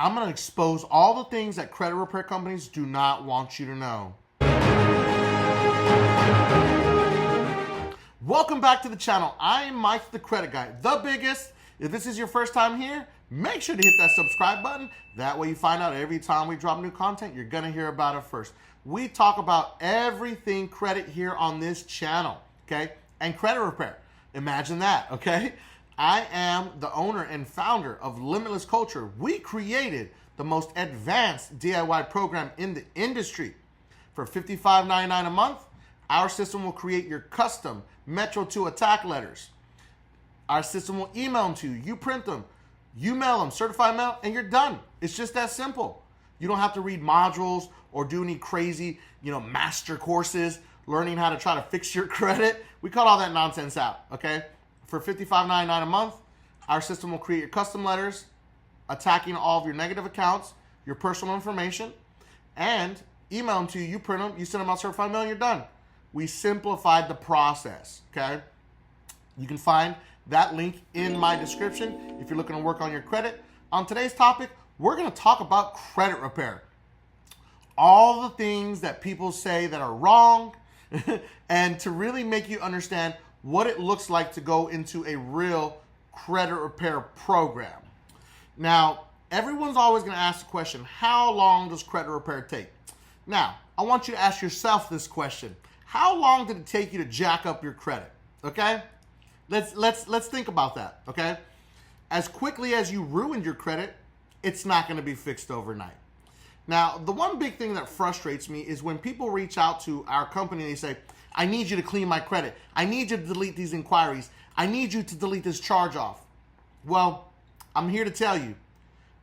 I'm going to expose all the things that credit repair companies do not want you to know. Welcome back to the channel. I am Mike the Credit Guy, the biggest. If this is your first time here, make sure to hit that subscribe button. That way you find out every time we drop new content, you're going to hear about it first. We talk about everything credit here on this channel, okay? And credit repair. Imagine that, okay? I am the owner and founder of Limitless Culture. We created the most advanced DIY program in the industry. For $55.99 a month, our system will create your custom Metro 2 attack letters. Our system will email them to you. You print them. You mail them, certified mail, and you're done. It's just that simple. You don't have to read modules or do any crazy, master courses, learning how to try to fix your credit. We cut all that nonsense out, okay? For $55.99 a month, our system will create your custom letters, attacking all of your negative accounts, your personal information, and email them to you. You print them, you send them out certified mail, and you're done. We simplified the process, okay? You can find that link in my description if you're looking to work on your credit. On today's topic, we're going to talk about credit repair. All the things that people say that are wrong and to really make you understand what it looks like to go into a real credit repair program. Now, everyone's always going to ask the question, how long does credit repair take? Now, I want you to ask yourself this question. How long did it take you to jack up your credit? Okay? Let's think about that, okay? As quickly as you ruined your credit, it's not going to be fixed overnight. Now, the one big thing that frustrates me is when people reach out to our company and they say, I need you to clean my credit. I need you to delete these inquiries. I need you to delete this charge off. Well, I'm here to tell you,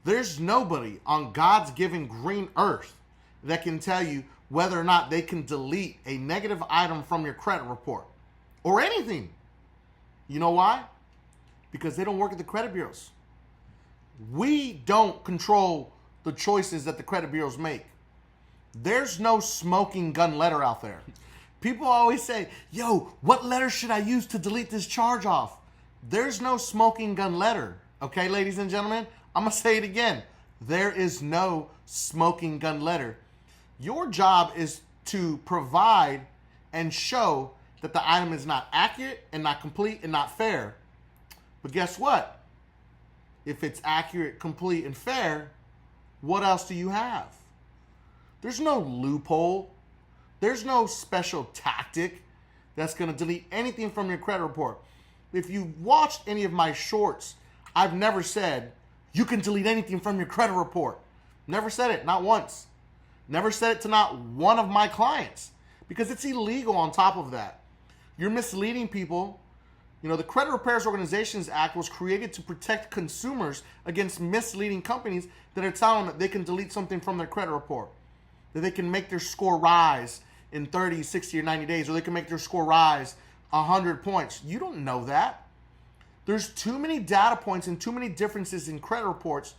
there's nobody on God's given green earth that can tell you whether or not they can delete a negative item from your credit report or anything. You know why? Because they don't work at the credit bureaus. We don't control the choices that the credit bureaus make. There's no smoking gun letter out there. People always say, yo, what letter should I use to delete this charge off? There's no smoking gun letter. Okay, ladies and gentlemen, I'm going to say it again. There is no smoking gun letter. Your job is to provide and show that the item is not accurate and not complete and not fair. But guess what? If it's accurate, complete, and fair, what else do you have? There's no loophole. There's no special tactic that's going to delete anything from your credit report. If you watched any of my shorts, I've never said you can delete anything from your credit report. Never said it, not once. Never said it to not one of my clients because it's illegal on top of that. You're misleading people. The Credit Repairers Organizations Act was created to protect consumers against misleading companies that are telling them that they can delete something from their credit report, that they can make their score rise in 30, 60, or 90 days, or they can make their score rise 100 points. You don't know that. There's too many data points and too many differences in credit reports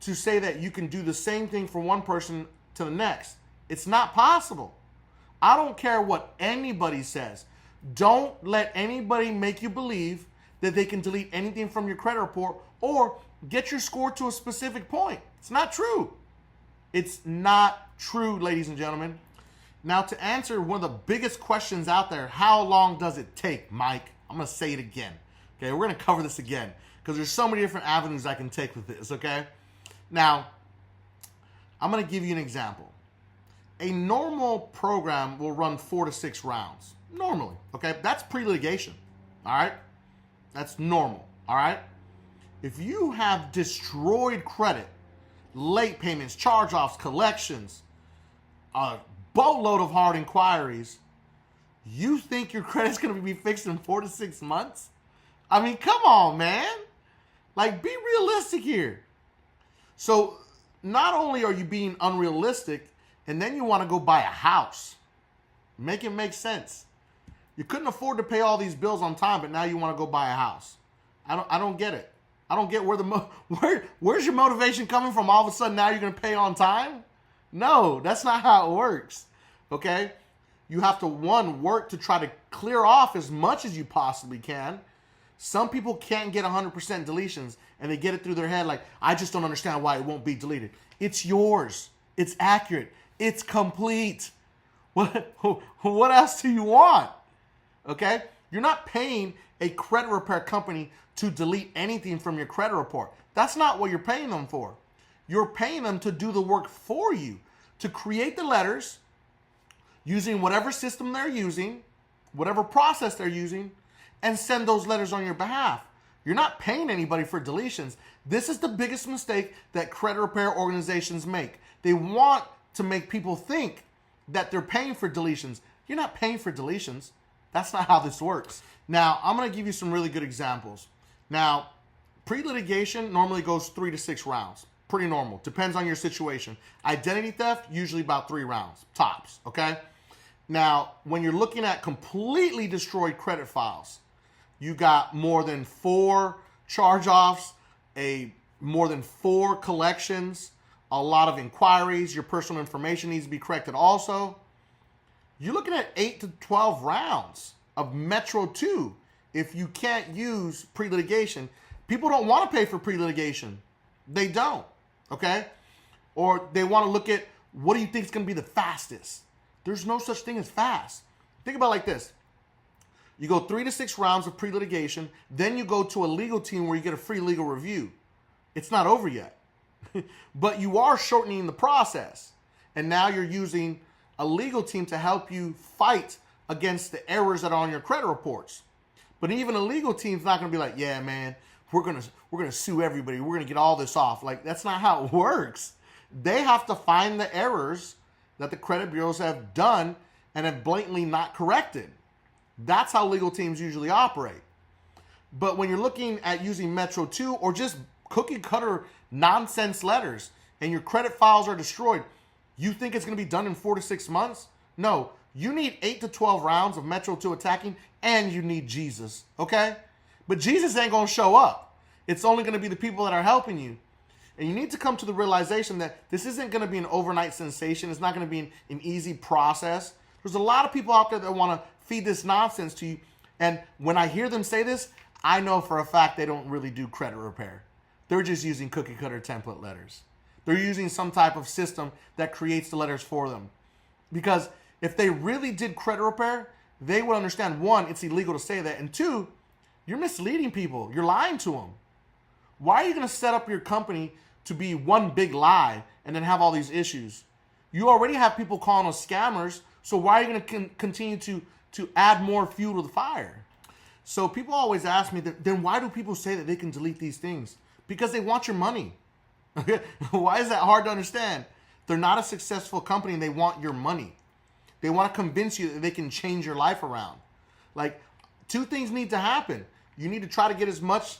to say that you can do the same thing from one person to the next. It's not possible. I don't care what anybody says. Don't let anybody make you believe that they can delete anything from your credit report or get your score to a specific point. It's not true. It's not true, ladies and gentlemen. Now, to answer one of the biggest questions out there, how long does it take, Mike? I'm going to say it again. Okay, we're going to cover this again because there's so many different avenues I can take with this, okay? Now, I'm going to give you an example. A normal program will run 4 to 6 rounds. Normally, okay? That's pre-litigation, all right? That's normal, all right? If you have destroyed credit, late payments, charge-offs, collections, a boatload of hard inquiries, you think your credit's going to be fixed in 4 to 6 months? I mean, come on, man. Like, be realistic here. So, not only are you being unrealistic, and then you want to go buy a house. Make it make sense. You couldn't afford to pay all these bills on time, but now you want to go buy a house. I don't get it. I don't get where's your motivation coming from? All of a sudden now you're going to pay on time? No, that's not how it works. Okay? You have to, one, work to try to clear off as much as you possibly can. Some people can't get 100% deletions, and they get it through their head like, I just don't understand why it won't be deleted. It's yours. It's accurate. It's complete. What else do you want? Okay? You're not paying a credit repair company to delete anything from your credit report. That's not what you're paying them for. You're paying them to do the work for you, to create the letters using whatever system they're using, whatever process they're using, and send those letters on your behalf. You're not paying anybody for deletions. This is the biggest mistake that credit repair organizations make. They want to make people think that they're paying for deletions. You're not paying for deletions. That's not how this works. Now, I'm going to give you some really good examples. Now, pre-litigation normally goes 3 to 6 rounds. Pretty normal. Depends on your situation. Identity theft, usually about 3 rounds, tops, okay? Now, when you're looking at completely destroyed credit files, you got more than 4 charge-offs, more than 4 collections, a lot of inquiries, your personal information needs to be corrected also. You're looking at 8 to 12 rounds of Metro 2 if you can't use pre-litigation. People don't want to pay for pre-litigation. They don't, okay? Or they want to look at, what do you think is going to be the fastest? There's no such thing as fast. Think about it like this. You go 3 to 6 rounds of pre-litigation, then you go to a legal team where you get a free legal review. It's not over yet. But you are shortening the process. And now you're using a legal team to help you fight against the errors that are on your credit reports. But even a legal team's not going to be like, yeah, man, we're gonna sue everybody. We're going to get all this off. Like, that's not how it works. They have to find the errors that the credit bureaus have done and have blatantly not corrected. That's how legal teams usually operate. But when you're looking at using Metro 2 or just cookie cutter nonsense letters and your credit files are destroyed, you think it's going to be done in 4 to 6 months? No, you need 8 to 12 rounds of Metro 2 attacking, and you need Jesus, okay? But Jesus ain't going to show up. It's only going to be the people that are helping you. And you need to come to the realization that this isn't going to be an overnight sensation. It's not going to be an easy process. There's a lot of people out there that want to feed this nonsense to you. And when I hear them say this, I know for a fact they don't really do credit repair. They're just using cookie cutter template letters. They're using some type of system that creates the letters for them. Because if they really did credit repair, they would understand, 1, it's illegal to say that, and 2, you're misleading people. You're lying to them. Why are you going to set up your company to be one big lie and then have all these issues? You already have people calling us scammers, so why are you going to continue to add more fuel to the fire? So people always ask me, then why do people say that they can delete these things? Because they want your money. Why is that hard to understand? They're not a successful company and they want your money. They want to convince you that they can change your life around. Like, 2 things need to happen. You need to try to get as much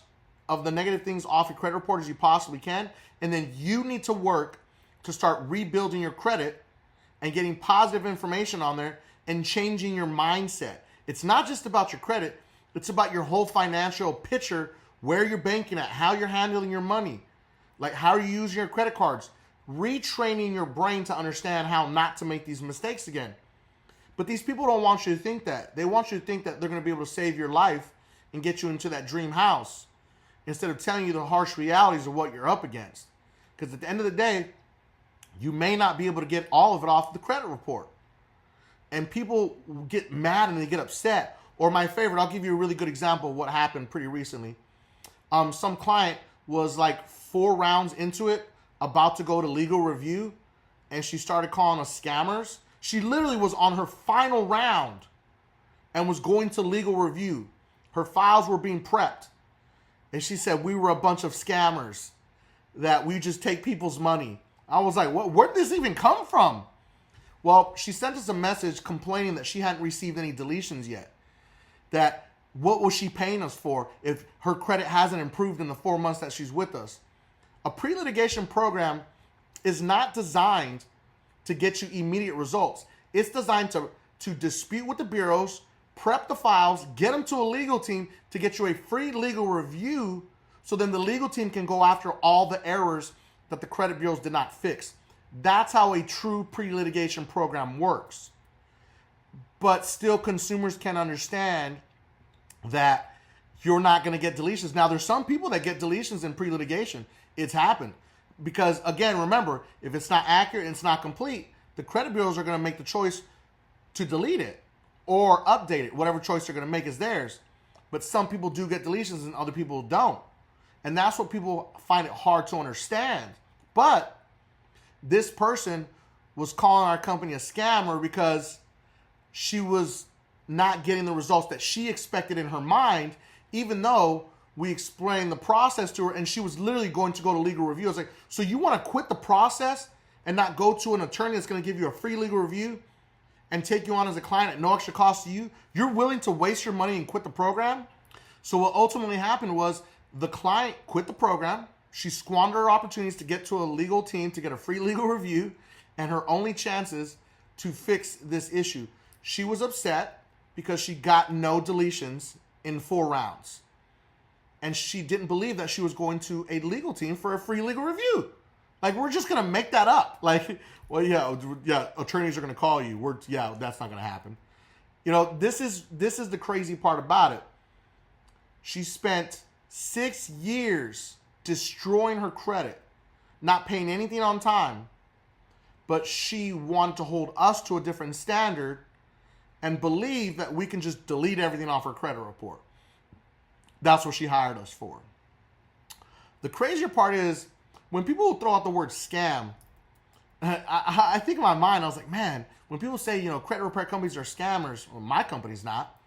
of the negative things off your credit report as you possibly can. And then you need to work to start rebuilding your credit and getting positive information on there and changing your mindset. It's not just about your credit. It's about your whole financial picture, where you're banking at, how you're handling your money, like how you use your credit cards, retraining your brain to understand how not to make these mistakes again. But these people don't want you to think that. They want you to think that they're going to be able to save your life and get you into that dream house instead of telling you the harsh realities of what you're up against. Because at the end of the day, you may not be able to get all of it off the credit report. And people get mad and they get upset. Or my favorite, I'll give you a really good example of what happened pretty recently. Some client was like 4 rounds into it, about to go to legal review, and she started calling us scammers. She literally was on her final round and was going to legal review. Her files were being prepped. And she said, we were a bunch of scammers, that we just take people's money. I was like, what? Where did this even come from? Well, she sent us a message complaining that she hadn't received any deletions yet. That what was she paying us for if her credit hasn't improved in the 4 months that she's with us? A pre-litigation program is not designed to get you immediate results. It's designed to dispute with the bureaus, prep the files, get them to a legal team to get you a free legal review, so then the legal team can go after all the errors that the credit bureaus did not fix. That's how a true pre-litigation program works. But still, consumers can understand that you're not going to get deletions. Now, there's some people that get deletions in pre-litigation. It's happened. Because, again, remember, if it's not accurate and it's not complete, the credit bureaus are going to make the choice to delete it or update it. Whatever choice they're going to make is theirs. But some people do get deletions and other people don't. And that's what people find it hard to understand. But this person was calling our company a scammer because she was not getting the results that she expected in her mind, even though we explained the process to her and she was literally going to go to legal review. I was like, so you want to quit the process and not go to an attorney that's going to give you a free legal review and take you on as a client at no extra cost to you? You're willing to waste your money and quit the program? So what ultimately happened was the client quit the program. She squandered her opportunities to get to a legal team to get a free legal review, and her only chances to fix this issue. She was upset because she got no deletions in 4 rounds. And she didn't believe that she was going to a legal team for a free legal review. Like, we're just going to make that up. Like, well, yeah, attorneys are going to call you. That's not going to happen. You know, this is the crazy part about it. She spent 6 years destroying her credit, not paying anything on time, but she wanted to hold us to a different standard and believe that we can just delete everything off her credit report. That's what she hired us for. The crazier part is when people throw out the word scam, I think in my mind, I was like, man, when people say, credit repair companies are scammers, well, my company's not.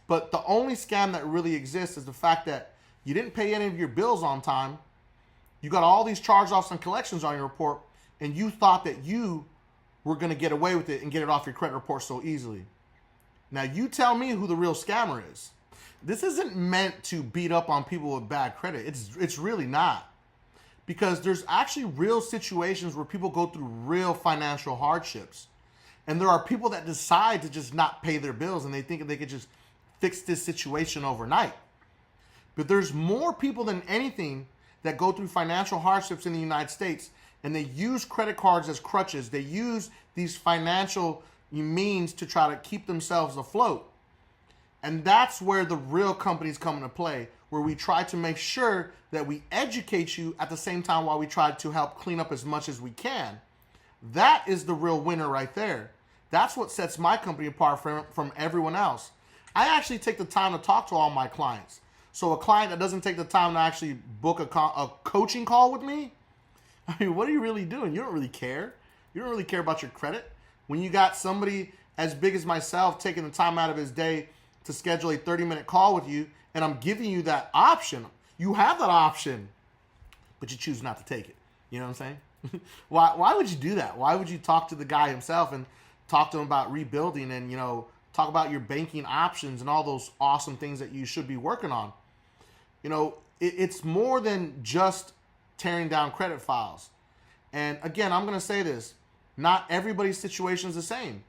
But the only scam that really exists is the fact that you didn't pay any of your bills on time. You got all these charge-offs and collections on your report, and you thought that you were going to get away with it and get it off your credit report so easily. Now, you tell me who the real scammer is. This isn't meant to beat up on people with bad credit. It's really not. Because there's actually real situations where people go through real financial hardships. And there are people that decide to just not pay their bills and they think they could just fix this situation overnight. But there's more people than anything that go through financial hardships in the United States, and they use credit cards as crutches. They use these financial means to try to keep themselves afloat. And that's where the real companies come into play, where we try to make sure that we educate you at the same time while we try to help clean up as much as we can. That is the real winner right there. That's what sets my company apart from everyone else. I actually take the time to talk to all my clients. So a client that doesn't take the time to actually book a coaching call with me, I mean, what are you really doing? You don't really care. You don't really care about your credit. When you got somebody as big as myself taking the time out of his day to schedule a 30-minute call with you, and I'm giving you that option. You have that option, but you choose not to take it. You know what I'm saying? Why would you do that? Why would you talk to the guy himself and talk to him about rebuilding and, talk about your banking options and all those awesome things that you should be working on? It's more than just tearing down credit files. And again, I'm going to say this. Not everybody's situation is the same.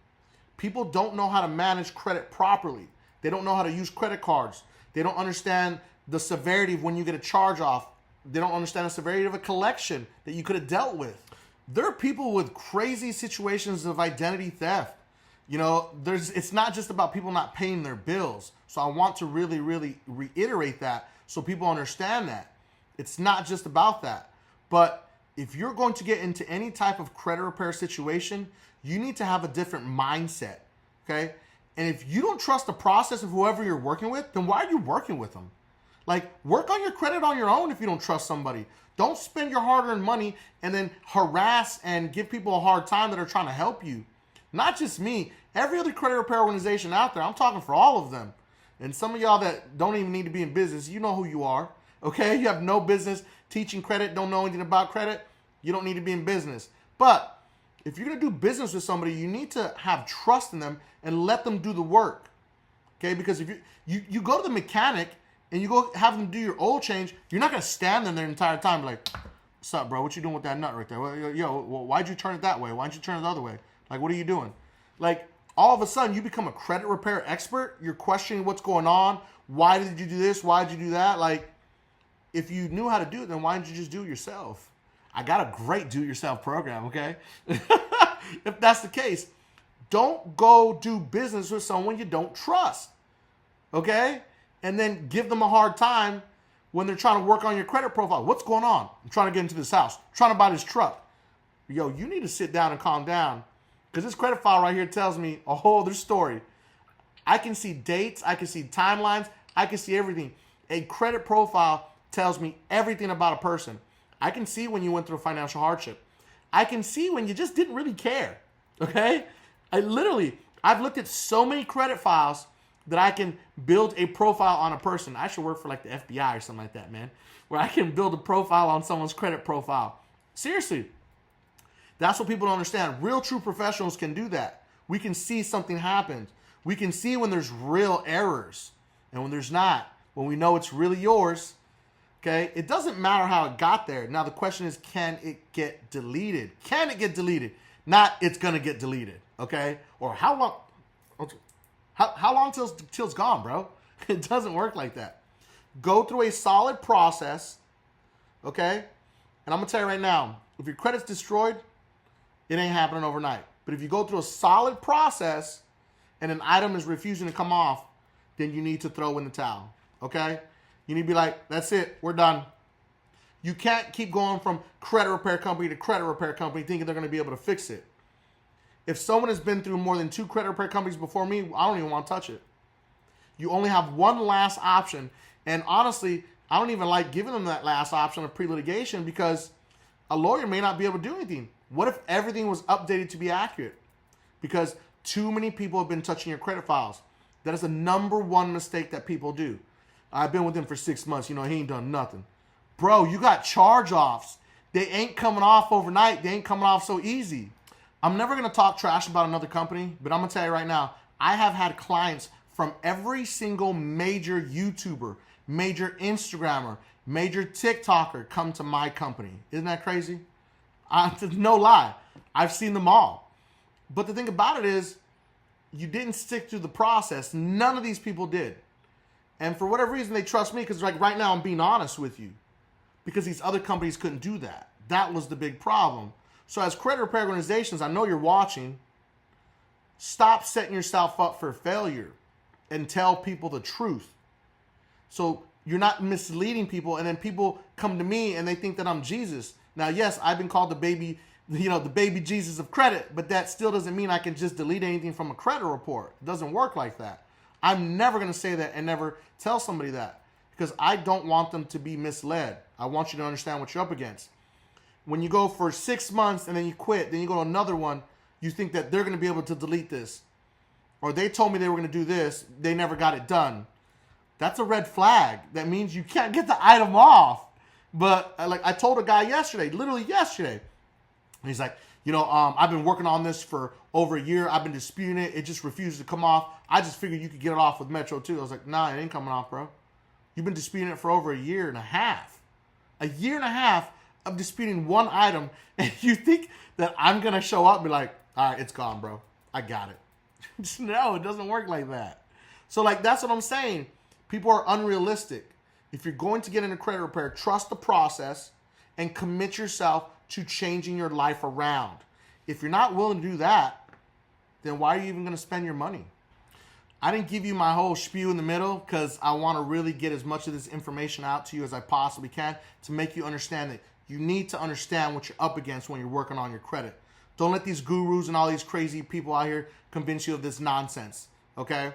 People don't know how to manage credit properly. They don't know how to use credit cards. They don't understand the severity of when you get a charge off. They don't understand the severity of a collection that you could have dealt with. There are people with crazy situations of identity theft. It's not just about people not paying their bills. So I want to really, really reiterate that so people understand that. It's not just about that. But if you're going to get into any type of credit repair situation, you need to have a different mindset, okay? And if you don't trust the process of whoever you're working with, then why are you working with them? Like, work on your credit on your own if you don't trust somebody. Don't spend your hard-earned money and then harass and give people a hard time that are trying to help you. Not just me. Every other credit repair organization out there, I'm talking for all of them. And some of y'all that don't even need to be in business, you know who you are, okay? You have no business teaching credit, don't know anything about credit. You don't need to be in business. But if you're going to do business with somebody, you need to have trust in them and let them do the work, okay? Because if you go to the mechanic and you go have them do your oil change, you're not going to stand there the entire time like, what's up, bro? What you doing with that nut right there? Why'd you turn it that way? Why'd you turn it the other way? Like, what are you doing? Like, all of a sudden, you become a credit repair expert. You're questioning what's going on. Why did you do this? Why did you do that? Like, if you knew how to do it, then why didn't you just do it yourself? I got a great do-it-yourself program, okay? If that's the case, don't go do business with someone you don't trust, okay? and then give them a hard time when they're trying to work on your credit profile. What's going on? I'm trying to get into this house. I'm trying to buy this truck. Yo, you need to sit down and calm down, because this credit file right here tells me a whole other story. I can see dates. I can see timelines. I can see everything. A credit profile tells me everything about a person. I can see when you went through financial hardship. I can see when you just didn't really care, okay? I've looked at so many credit files that I can build a profile on a person. I should work for like the FBI or something like that, man, where I can build a profile on someone's credit profile. Seriously. That's what people don't understand. Real, true professionals can do that. We can see something happens. We can see when there's real errors and when there's not. When we know it's really yours, okay? It doesn't matter how it got there. Now, the question is, can it get deleted? Can it get deleted? Not, it's going to get deleted, okay? Or how long till it's gone, bro? It doesn't work like that. Go through a solid process, okay? And I'm going to tell you right now, if your credit's destroyed, it ain't happening overnight. But if you go through a solid process and an item is refusing to come off, then you need to throw in the towel, okay? You need to be like, that's it, we're done. You can't keep going from credit repair company to credit repair company thinking they're going to be able to fix it. If someone has been through more than 2 credit repair companies before me, I don't even want to touch it. You only have one last option. And honestly, I don't even like giving them that last option of pre-litigation, because a lawyer may not be able to do anything. What if everything was updated to be accurate? Because too many people have been touching your credit files. That is the number one mistake that people do. I've been with him for 6 months. He ain't done nothing. Bro, you got charge-offs. They ain't coming off overnight. They ain't coming off so easy. I'm never going to talk trash about another company, but I'm going to tell you right now, I have had clients from every single major YouTuber, major Instagrammer, major TikToker come to my company. Isn't that crazy? No lie. I've seen them all. But the thing about it is, you didn't stick through the process. None of these people did. And for whatever reason, they trust me, because like right now I'm being honest with you, because these other companies couldn't do that. That was the big problem. So as credit repair organizations, I know you're watching, stop setting yourself up for failure and tell people the truth. So you're not misleading people, and then people come to me and they think that I'm Jesus. Now, yes, I've been called the baby Jesus of credit, but that still doesn't mean I can just delete anything from a credit report. It doesn't work like that. I'm never going to say that and never tell somebody that, because I don't want them to be misled. I want you to understand what you're up against. When you go for 6 months and then you quit, then you go to another one, you think that they're going to be able to delete this. Or they told me they were going to do this, they never got it done. That's a red flag. That means you can't get the item off. But like I told a guy yesterday, literally yesterday, and he's like, I've been working on this for over a year. I've been disputing it. It just refuses to come off. I just figured you could get it off with Metro too. I was like, nah, it ain't coming off, bro. You've been disputing it for over a year and a half. A year and a half of disputing one item, and you think that I'm going to show up and be like, all right, it's gone, bro. I got it. No, it doesn't work like that. So like, that's what I'm saying. People are unrealistic. If you're going to get into credit repair, trust the process and commit yourself to changing your life around. If you're not willing to do that, then why are you even going to spend your money? I didn't give you my whole spiel in the middle because I want to really get as much of this information out to you as I possibly can to make you understand that you need to understand what you're up against when you're working on your credit. Don't let these gurus and all these crazy people out here convince you of this nonsense, okay?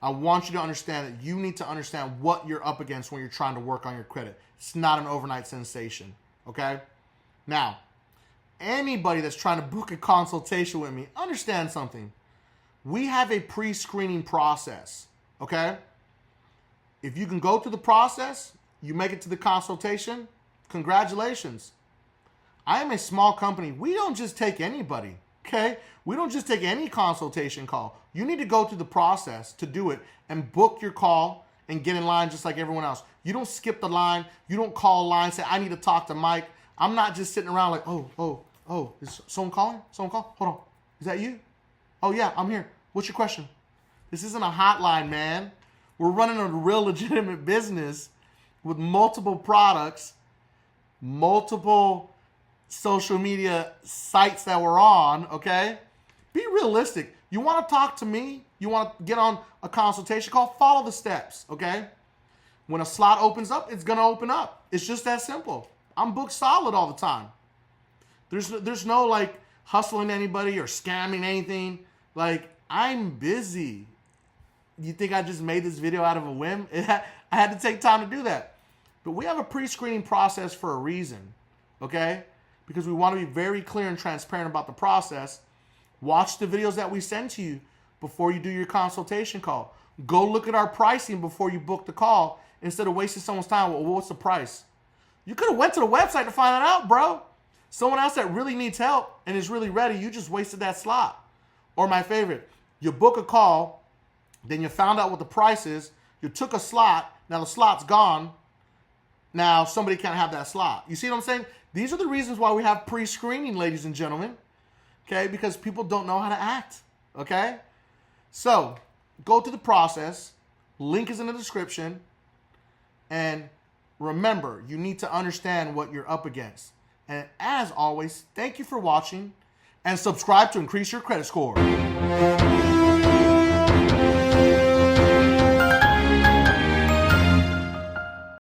I want you to understand that you need to understand what you're up against when you're trying to work on your credit. It's not an overnight sensation, okay? Now, anybody that's trying to book a consultation with me, understand something. We have a pre-screening process, okay? If you can go through the process, you make it to the consultation, congratulations. I am a small company. We don't just take anybody, okay? We don't just take any consultation call. You need to go through the process to do it and book your call and get in line just like everyone else. You don't skip the line. You don't call a line and say, I need to talk to Mike. I'm not just sitting around like, oh, is someone calling? Someone call? Hold on. Is that you? Oh, yeah, I'm here. What's your question? This isn't a hotline, man. We're running a real legitimate business with multiple products, multiple social media sites that we're on, okay? Be realistic. You want to talk to me? You want to get on a consultation call? Follow the steps, okay? When a slot opens up, it's going to open up. It's just that simple. I'm booked solid all the time. There's no like hustling anybody or scamming anything. Like, I'm busy. You think I just made this video out of a whim? I had to take time to do that. But we have a pre-screening process for a reason, okay? Because we want to be very clear and transparent about the process. Watch the videos that we send to you before you do your consultation call. Go look at our pricing before you book the call instead of wasting someone's time. Well, what's the price? You could have went to the website to find that out, bro. Someone else that really needs help and is really ready, you just wasted that slot. Or my favorite, you book a call, then you found out what the price is, you took a slot, now the slot's gone, now somebody can't have that slot. You see what I'm saying? These are the reasons why we have pre-screening, ladies and gentlemen, okay? Because people don't know how to act, okay? So, go through the process, link is in the description, and remember, you need to understand what you're up against. And as always, thank you for watching, and subscribe to increase your credit score.